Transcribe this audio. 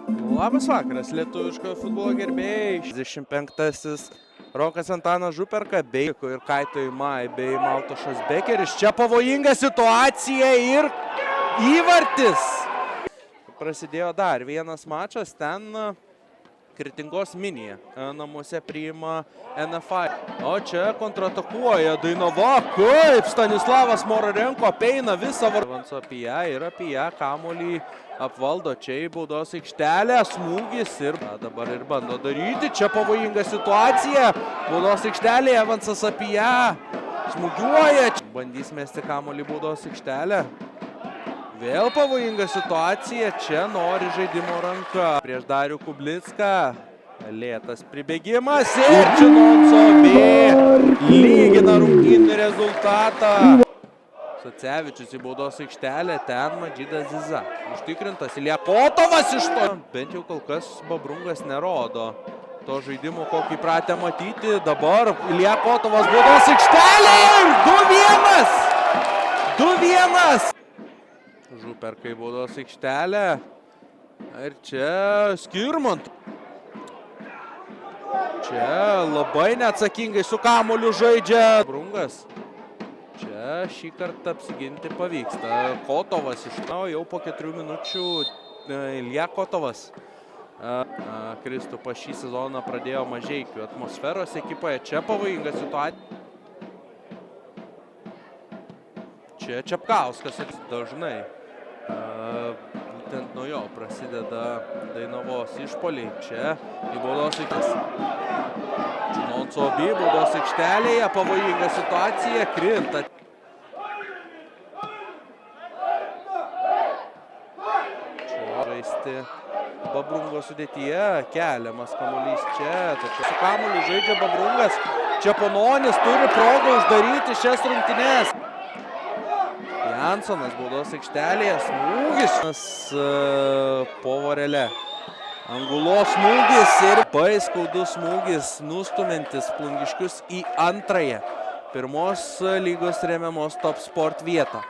Labas vakaras, lietuviškojo futbolo gerbėjai. 25-asis Rokas Antanas Župerka bei ir Kaito Imai bei Maltošas Bekeris. Čia pavojinga situacija ir įvartis. Prasidėjo dar vienas mačas, ten Kretingos Minija namuose priima NFI. O čia kontratakuoja Dainava, kaip Stanislavas Morarenko apeina visą Avanso apie ją ir apie ją kamuolį apvaldo čia į baudos aikštelę, smūgis ir dabar ir bando daryti. Čia pavojinga situacija, baudos aikštelėje Avansas apie ją smūgiuoja. Bandys mesti kamuolį baudos aikštelę. Vėl pavojinga situacija, čia nori žaidimo ranka. Prieš Darių Kublicką, lėtas pribėgimas ir Činonso B lygina rungtynių rezultatą. Sacevičius į baudos aikštelę, ten Madžidas Ziza. Užtikrintas Ilija Kotovas iš to. Bent jau kol kas Babrungas nerodo to žaidimo, kokį pratę matyti. Dabar Ilija Kotovas baudos aikštelė ir 2-1. Župerka į baudos aikštelę. Ir čia Skirmant. Čia labai neatsakingai su kamuoliu žaidžia Brungas. Čia šį kartą apsiginti pavyksta. Kotovas iš jau po 4 minučių Ilija Kotovas. Kristupas šį sezoną pradėjo Mažeikių atmosferos ekipoje. Čia pavojinga situacija. Čia Čepkauskas dažnai. Būtent nuo jo prasideda Dainavos išpoliai. Čia į baudos aikštelę. Činonso B baudos aikštelėje. Pavojinga situacija. Krinta. Čia žaisti Babrungo sudėtyje. Keliamas kamuolys čia. Tačiau su kamuoliu žaidžia Babrungas. Čepononis turi progą uždaryti šias rungtynes. Jansonas baudos aikštelėje, smūgis po vorele. Angulos smūgis ir skaudus smūgis, nustumiantis Plungiškius į antrąją pirmos lygos remiamos Top Sport vietą.